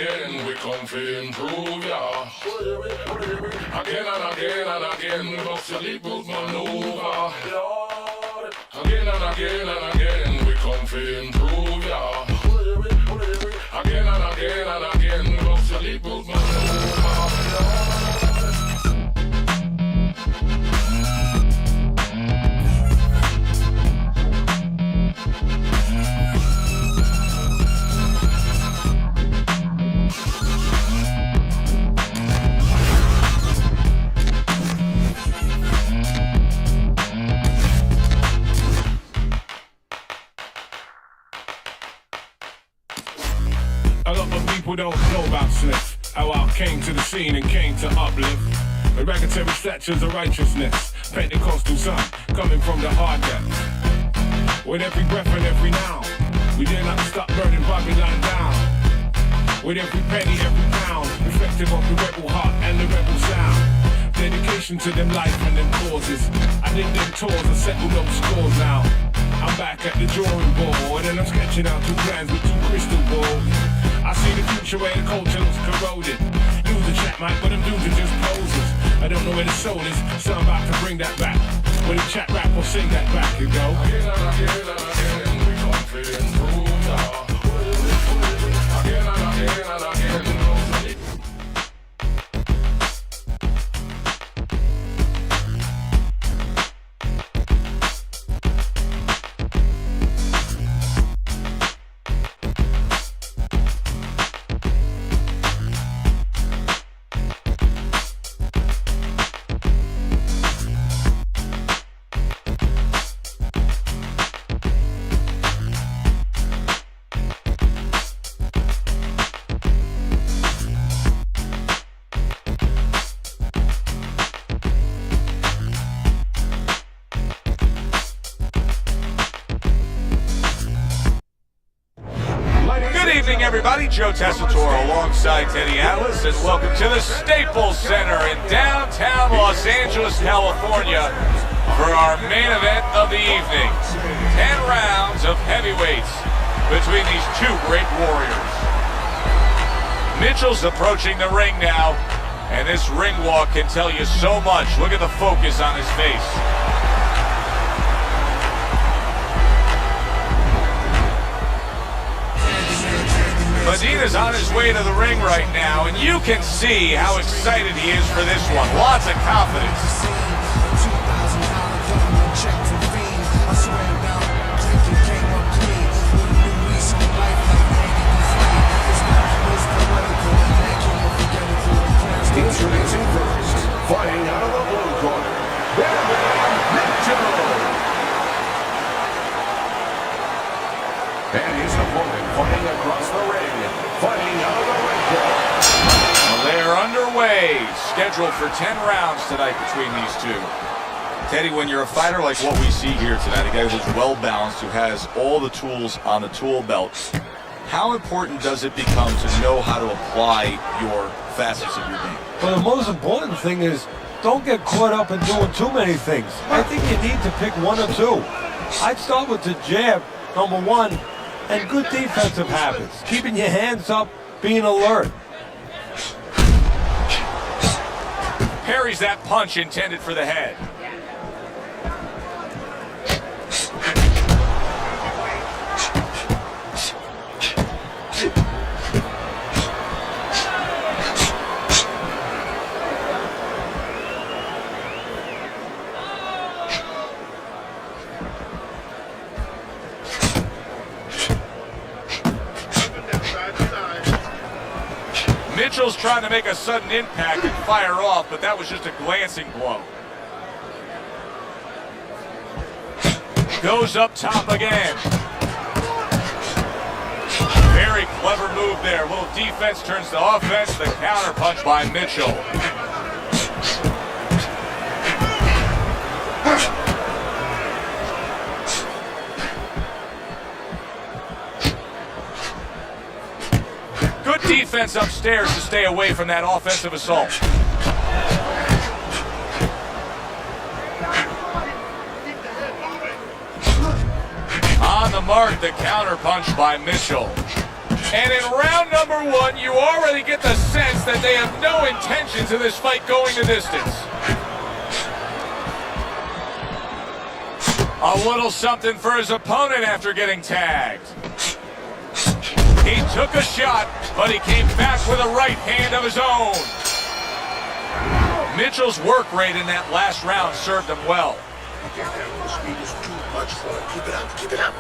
again, we come to improve, yeah. Again and again and again, we must sleep with maneuver. Again and again and again, we come to improve, yeah. Again and again and again, we must sleep with maneuver. People don't know about Sniff, how I came to the scene and came to uplift. Hereditary statues of righteousness, Pentecostal son, coming from the hard depths. With every breath and every now, we dare not stop burning Babylon down. With every penny, every pound, reflective of the rebel heart and the rebel sound. Dedication to them life and them causes. I did them tours and settled those scores now. I'm back at the drawing board and I'm sketching out two plans with two crystal balls. I see the future where the culture looks corroded. Use the chat mic, but them dudes are just posers. I don't know where the soul is, so I'm about to bring that back. When the chat rap or sing that back, you go. Again and again and again, we come to improve, yeah. Again and again and again, we come to improve. Everybody, Joe Tessitore alongside Teddy Atlas, and welcome to the Staples Center in downtown Los Angeles, California, for our main event of the evening. 10 rounds of heavyweights between these two great warriors. Mitchell's approaching the ring now, and this ring walk can tell you so much. Look at the focus on his face. Medina's on his way to the ring right now, and you can see how excited he is for this one. Lots of confidence. Introducing first, fighting out of the blue corner, Mitchell. And his opponent fighting across the ring, fighting out of the red corner. Well, they're underway, scheduled for 10 rounds tonight between these two. Teddy, when you're a fighter like what we see here tonight, a guy who's well-balanced, who has all the tools on the tool belt, how important does it become to know how to apply your facets of your game? Well, the most important thing is don't get caught up in doing too many things. I think you need to pick one or two. I'd start with the jab, number one, and good defensive habits. Keeping your hands up, being alert. Parries that punch intended for the head. Mitchell's trying to make a sudden impact and fire off, but that was just a glancing blow. Goes up top again. Very clever move there. A little defense turns to offense. The counter punch by Mitchell. Good defense upstairs to stay away from that offensive assault. On the mark, the counter punch by Mitchell. And in round number 1, you already get the sense that they have no intentions of this fight going the distance. A little something for his opponent after getting tagged. He took a shot, but he came back with a right hand of his own. Mitchell's work rate in that last round served him well. The speed is too much for him. Keep it up, keep it up.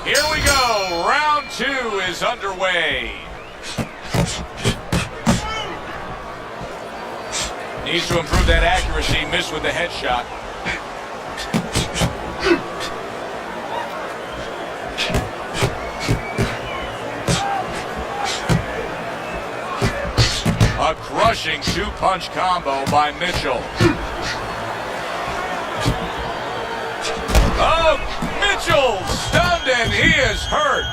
Here we go. Round 2 is underway. Needs to improve that accuracy. Missed with the headshot. A crushing 2-punch combo by Mitchell. Oh, Mitchell stunned and he is hurt.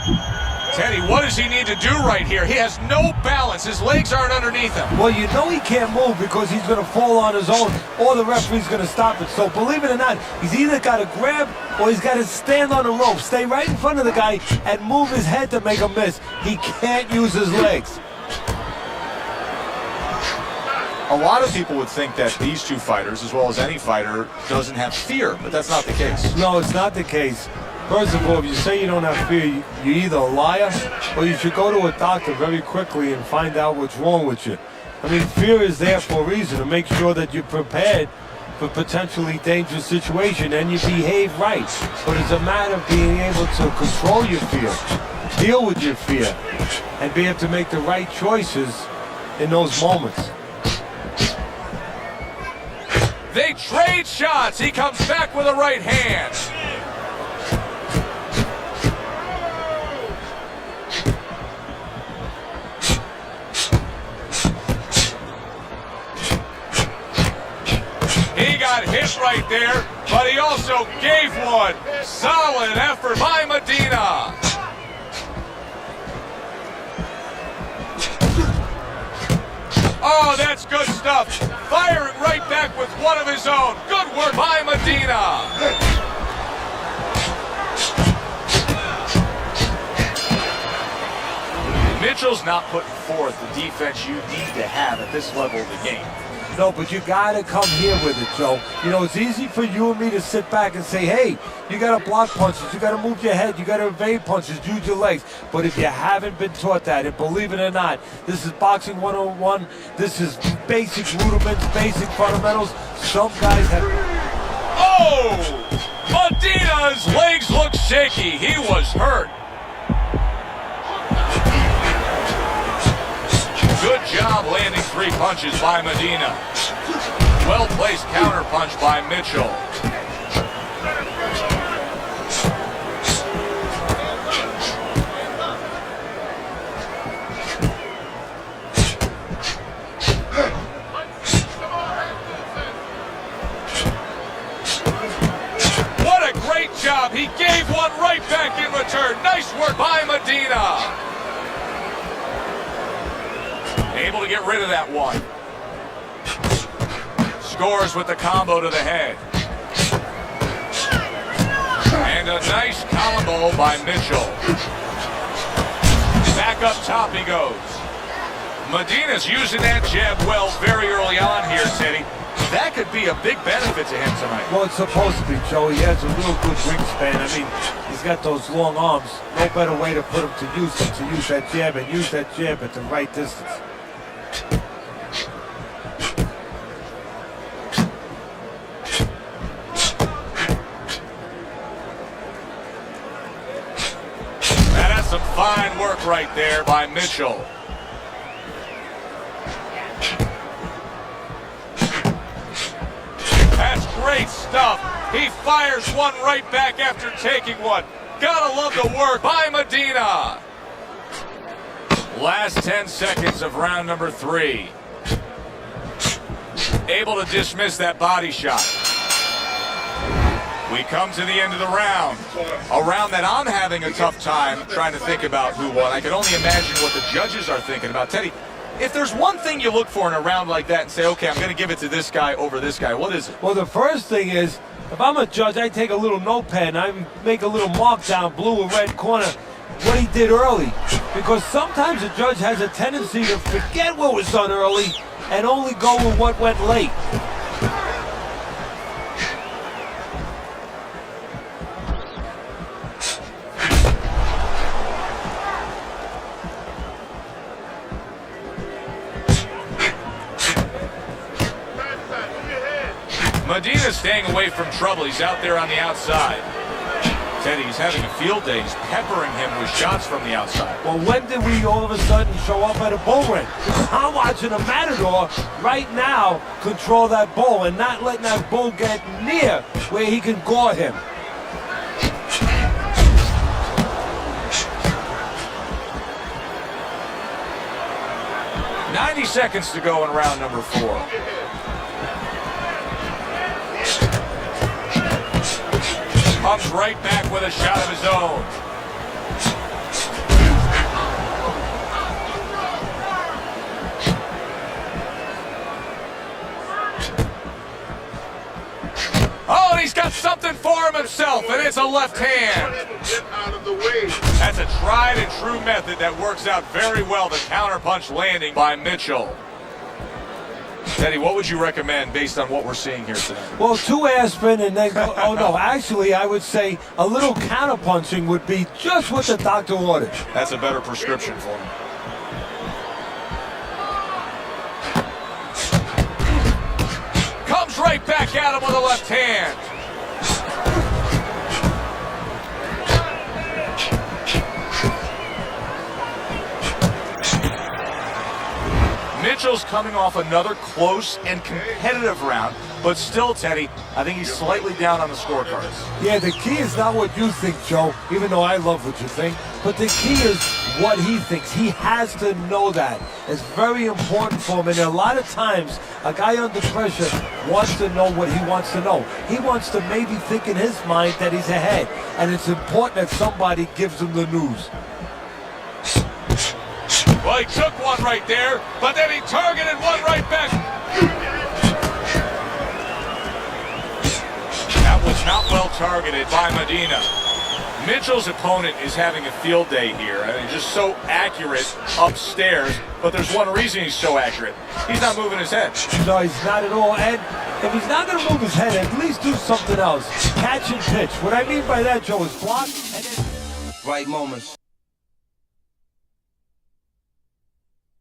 Teddy, what does he need to do right here? He has no balance. His legs aren't underneath him. Well, you know he can't move because he's going to fall on his own or the referee's going to stop it. So believe it or not, he's either got to grab or he's got to stand on the rope, stay right in front of the guy and move his head to make a miss. He can't use his legs. A lot of people would think that these two fighters, as well as any fighter, doesn't have fear, but that's not the case. No, it's not the case. First of all, if you say you don't have fear, you're either a liar or you should go to a doctor very quickly and find out what's wrong with you. I mean, fear is there for a reason, to make sure that you're prepared for potentially dangerous situation and you behave right. But it's a matter of being able to control your fear, deal with your fear, and be able to make the right choices in those moments. They trade shots. He comes back with a right hand. He got hit right there, but he also gave one. Solid effort by Medina. Oh, that's good stuff. Firing right back with one of his own. Good work by Medina. Mitchell's not putting forth the defense you need to have at this level of the game. No, but you gotta come here with it, Joe. You know, it's easy for you and me to sit back and say, hey, you gotta block punches, you gotta move your head, you gotta evade punches, use your legs. But if you haven't been taught that, and believe it or not, this is boxing 101, this is basic rudiments, basic fundamentals. Some guys have... Oh! Medina's legs look shaky. He was hurt. Good job landing 3 punches by Medina. Well-placed counter punch by Mitchell. What a great job. He gave one right back in return. Nice work by Medina. Able to get rid of that one. Scores with the combo to the head. And a nice combo by Mitchell. Back up top he goes. Medina's using that jab well very early on here, Teddy. That could be a big benefit to him tonight. Well, it's supposed to be, Joe. He has a real good wingspan. I mean, he's got those long arms. No better way to put him to use than to use that jab and use that jab at the right distance. That's some fine work right there by Mitchell. That's great stuff. He fires one right back after taking one. Gotta love the work by Medina. Last 10 seconds of round number 3. Able to dismiss that body shot. We come to the end of the round. A round that I'm having a tough time trying to think about who won. I can only imagine what the judges are thinking about. Teddy, if there's one thing you look for in a round like that and say, okay, I'm going to give it to this guy over this guy, what is it? Well, the first thing is, If I'm a judge, I take a little notepad and I make a little mark down blue or red corner what he did early. Because sometimes a judge has a tendency to forget what was done early and only go with what went late. Medina's staying away from trouble. He's out there on the outside. Teddy, he's having a field day. He's peppering him with shots from the outside. Well, when did we all of a sudden show up at a bull ring? I'm watching a matador right now control that bull and not letting that bull get near where he can gore him. "90 seconds to go in round number 4. Comes right back with a shot of his own. Oh, and he's got something for him himself, and it's a left hand. Get out of the way. That's a tried and true method that works out very well, the counterpunch landing by Mitchell. Teddy, what would you recommend based on what we're seeing here today? Well, 2 aspirin and then go, oh no, actually I would say a little counterpunching would be just what the doctor ordered. That's a better prescription for him. Comes right back at him with a left hand. Mitchell's coming off another close and competitive round, but still, Teddy, I think he's slightly down on the scorecards. Yeah, the key is not what you think, Joe, even though I love what you think, but the key is what he thinks. He has to know that. It's very important for him, and a lot of times, a guy under pressure wants to know what he wants to know. He wants to maybe think in his mind that he's ahead, and it's important that somebody gives him the news. Well, he took one right there, but then he targeted one right back. That was not well targeted by Medina. Mitchell's opponent is having a field day here. I mean, just so accurate upstairs, but there's one reason he's so accurate. He's not moving his head. No, he's not at all. And if he's not going to move his head, at least do something else. Catch and pitch. What I mean by that, Joe, is block and then... Right moments.